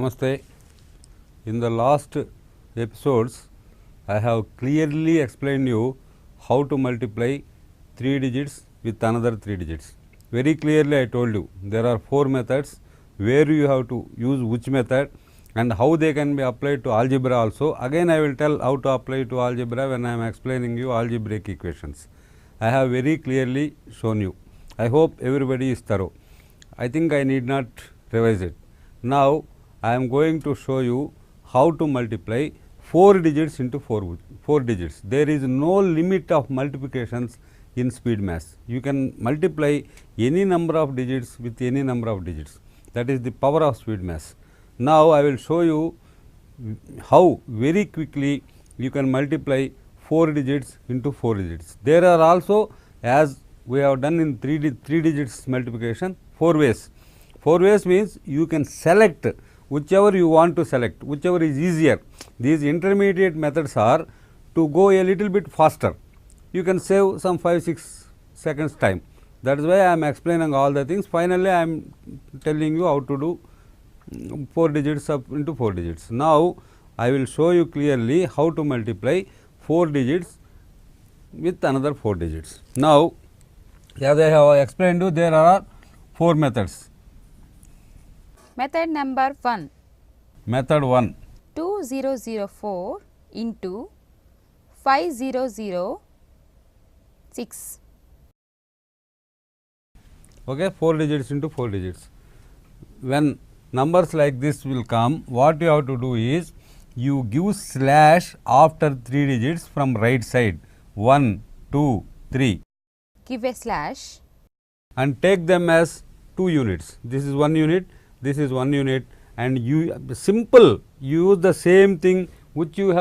Namaste. In the last episodes, I have clearly explained you how to multiply 3 digits with another 3 digits. Very clearly I told you there are 4 methods where you have to use which method and how they can be applied to algebra also. Again I will tell how to apply to algebra when I am explaining you algebraic equations. I have very clearly shown you. I hope everybody is thorough. I think I need not revise it. Now I am going to show you how to multiply 4 digits into 4 digits. There is no limit of multiplications in speed maths. You can multiply any number of digits with any number of digits. That is the power of speed maths. Now I will show you how very quickly you can multiply 4 digits into 4 digits. There are also, as we have done in 3 digits multiplication, 4 ways. 4 ways means you can select whichever you want to select, whichever is easier. These intermediate methods are to go a little bit faster. You can save some 5-6 seconds time. That is why I am explaining all the things. Finally, I am telling you how to do 4 digits up into 4 digits. Now, I will show you clearly how to multiply 4 digits with another 4 digits. Now, as I have explained you, there are 4 methods. Method number 1. Method 1. 2004 into 5006. Okay, 4 digits into 4 digits. When numbers like this will come, what you have to do is you give slash after 3 digits from right side 1, 2, 3 Give a slash and take them as 2 units. This is 1 unit, this is 1 unit, and you simple use the same thing which we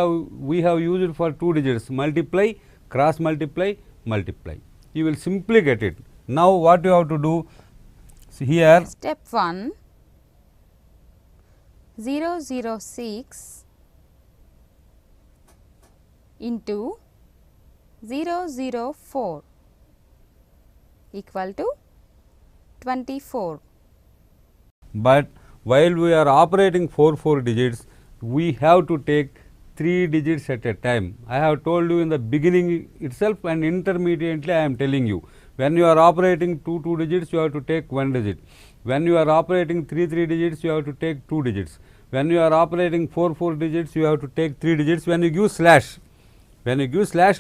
have used for 2 digits, multiply, cross multiply, multiply. You will simply get it. Now what you have to do here? Step 1, 006 into 004 equal to 24. But while we are operating 4 digits, we have to take 3 digits at a time. I have told you in the beginning itself and intermediately I am telling you. When you are operating 2 digits, you have to take 1 digit. When you are operating 3 digits, you have to take 2 digits. When you are operating 4 digits, you have to take 3 digits. When you give slash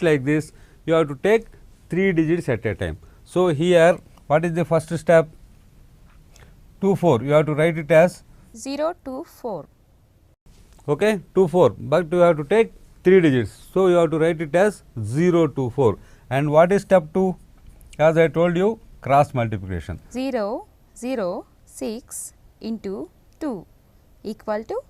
like this, you have to take 3 digits at a time. So here, what is the first step? 24. You have to write it as 024. Okay, 24. But you have to take 3 digits. So you have to write it as 024. And what is step 2? As I told you, cross multiplication. 006 into 2 equal to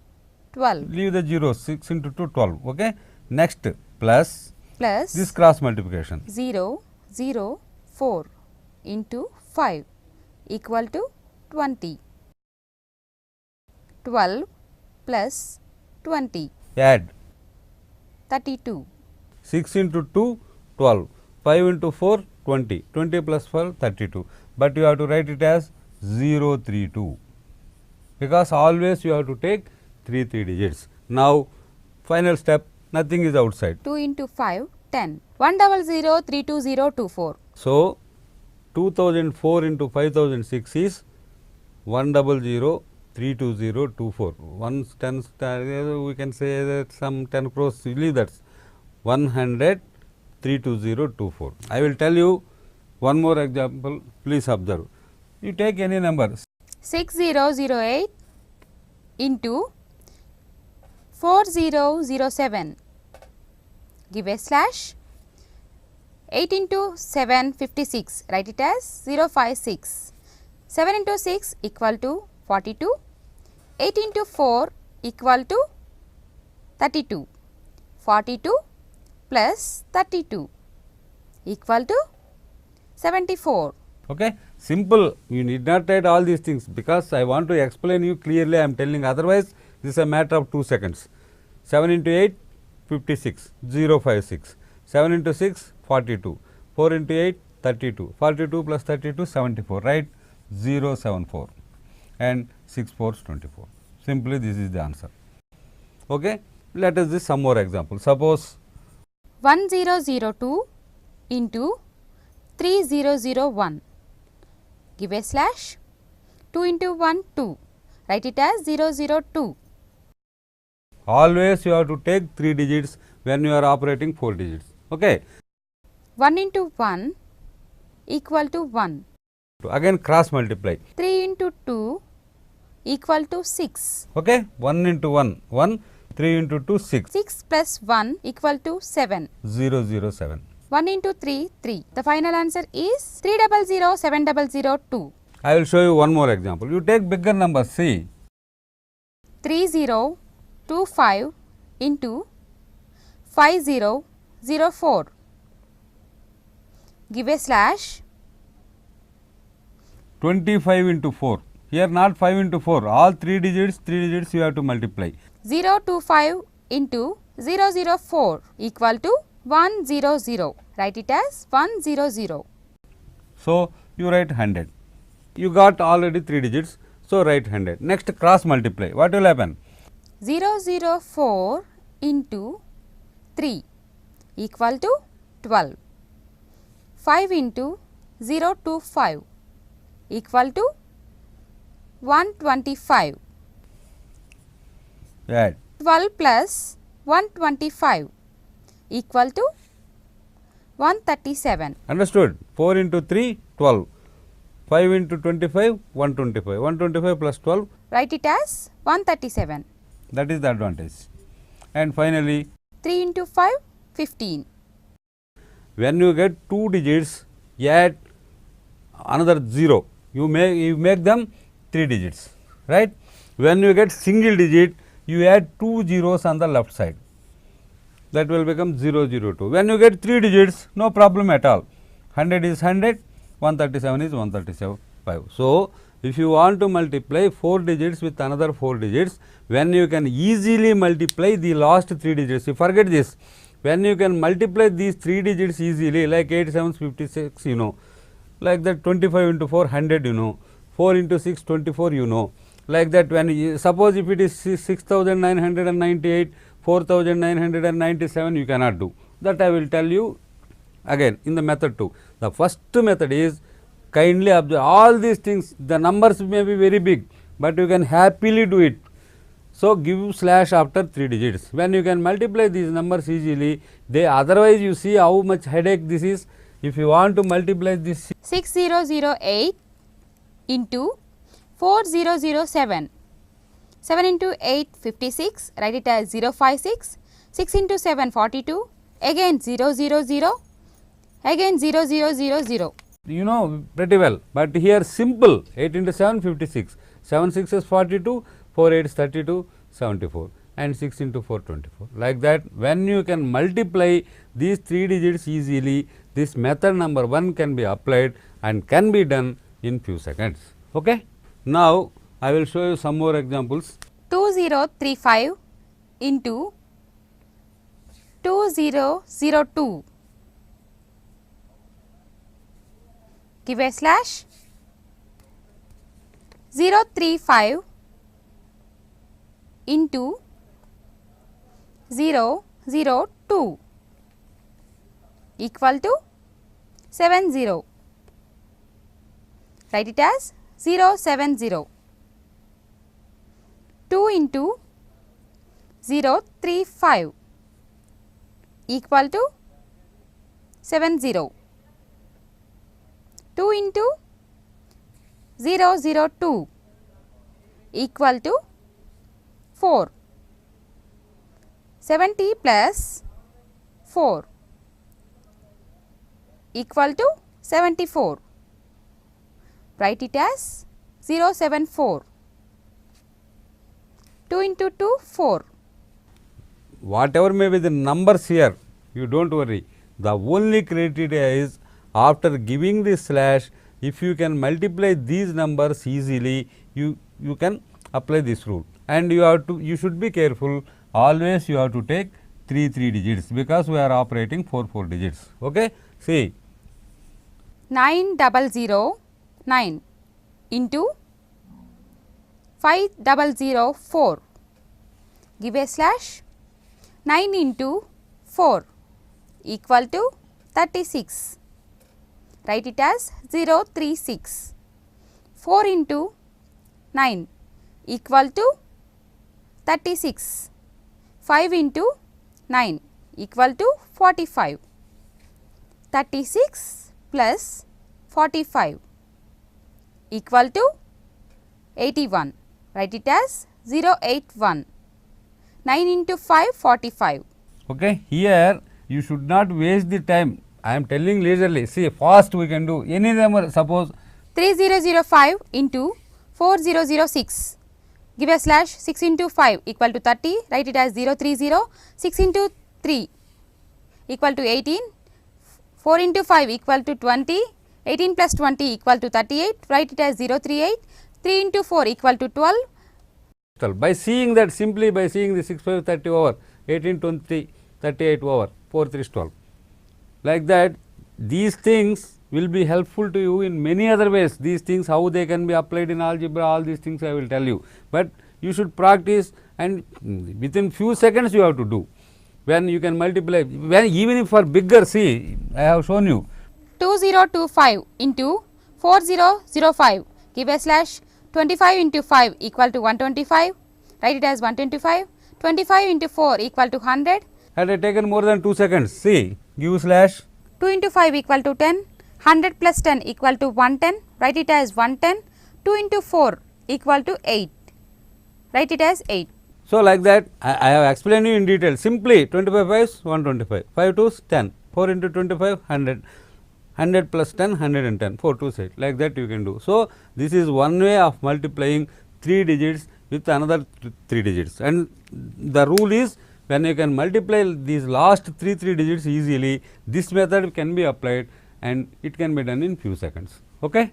12. Leave the 0, 6 into 2, 12. Okay. Next, plus this cross multiplication. 004 into 5 equal to 20. 12 plus 20. Add 32. 6 into 2, 12. 5 into 4, 20. 20 plus 12, 32. But you have to write it as 032. Because always you have to take 3 digits. Now, final step, nothing is outside. 2 into 5, 10. 100322024. So, 2004 into 5006 is 100322024. One 10 we can say that some 10 crores, leave that 100322024. I will tell you one more example, please observe. You take any number. 6008 into 4007. Give a slash. 8 into 7, 56. Write it as 056. 7 into 6 equal to 42. 8 into 4 equal to 32. 42 plus 32 equal to 74. Okay, simple. You need not write all these things because I want to explain you clearly. I am telling, otherwise this is a matter of 2 seconds. 7 into 8, 56, 056. 7 into 6, 42. 4 into 8, 32. 42 plus 32, 74. Right? 074. And 6 4s 24. Simply this is the answer. Okay. Let us do some more example. Suppose 1002 into 3001. Give a slash. 2 into 1 2. Write it as 002. always you have to take 3 digits when you are operating 4 digits. Okay. 1 into 1 equal to 1. Again cross multiply. 3 into 2 equal to 6. Okay. 1 into 1 1, 3 into 2 6. 6 plus 1 equal to 7. 007. 1 into 3 3. The final answer is 300702. I will show you one more example. You take bigger number, see 3025 into 5004. Give a slash. 25 into 4. Here not 5 into 4. All 3 digits you have to multiply. 025 into 004 equal to 100. Write it as 100. So, you write 100. You got already 3 digits. So, write 100. Next cross multiply. What will happen? 004 into 3 equal to 12. 5 into 025 equal to 125. Add. 12 plus 125 equal to 137. Understood? 4 into 3, 12. 5 into 25, 125. 125 plus 12. Write it as 137. That is the advantage. And finally, 3 into 5, 15. when you get 2 digits, add another 0. You make them 3 digits, right? When you get single digit, you add 2 zeros on the left side. That will become 002. When you get 3 digits, no problem at all. 100 is 100, 137 is 137. So, if you want to multiply 4 digits with another 4 digits, when you can easily multiply the last 3 digits, you forget this. When you can multiply these 3 digits easily, like 8 7s 56, you know, like that 25 into 4, 100, you know, 4 into 6, 24, you know, like that. When you, suppose if it is 6998, 4997, you cannot do. That I will tell you again in the method 2. The first method is kindly observe all these things. The numbers may be very big, but you can happily do it. So, give slash after 3 digits. When you can multiply these numbers easily, they otherwise you see how much headache this is. If you want to multiply this 6008 into 4007. 7 into 8, 56. Write it as 056. 6 into 7, 42. Again 000. Again 0000. you know pretty well, but here simple 8 into 7 56, 7 6 is 42, 4 8 is 32, 74 and 6 into 4 24. Like that, when you can multiply these 3 digits easily, this method number 1 can be applied and can be done in few seconds. Okay? Now, I will show you some more examples. 2035 into 2002. Give a slash. 035 into 002 equal to 70. Write it as 070. 2 into 035 equal to 70. 2 into 002 equal to 4. 70 plus 4 equal to 74. Write it as 074. 2 into 2, 4. Whatever may be the numbers here, you do not worry. The only criteria is after giving this slash, if you can multiply these numbers easily, you can apply this rule. And you should be careful, always you have to take 3 digits, because we are operating 4 digits. Okay? See 9009 into 5004. Give a slash. 9 into 4 equal to 36. Write it as 036. 4 into 9 equal to 36. 5 into 9 equal to 45. 36 plus 45 equal to 81. Write it as 081. 9 into 5, 45. Okay, here you should not waste the time. I am telling leisurely. See, fast we can do any number. Suppose 3005 into 4006. Give a slash. 6 into 5 equal to 30. Write it as 030. 6 into 3 equal to 18. 4 into 5 equal to 20. 18 plus 20 equal to 38. Write it as 038. 3 into 4 equal to 12. by seeing that, simply by seeing the 6 5 30 over 18 20 38 over 4 3 is 12. Like that, these things will be helpful to you in many other ways. These things, how they can be applied in algebra, all these things I will tell you, but you should practice, and within few seconds you have to do. When you can multiply, when even if for bigger, see, I have shown you 2025 into 4005. Give a slash. 25 into 5 equal to 125. Write it as 125. 25 into 4 equal to 100. had I taken more than 2 seconds. See, give slash 2 into 5 equal to 10. 100 plus 10 equal to 110. Write it as 110. 2 into 4 equal to 8. Write it as 8. So, like that I have explained you in detail. Simply 25 5s 125, 5 2s 10, 4 into 25 100, 100 plus 10 110, 4 2s 8, like that you can do. So, this is one way of multiplying 3 digits with another 3 digits, and the rule is when you can multiply these last 3 digits easily, this method can be applied and it can be done in few seconds. Okay?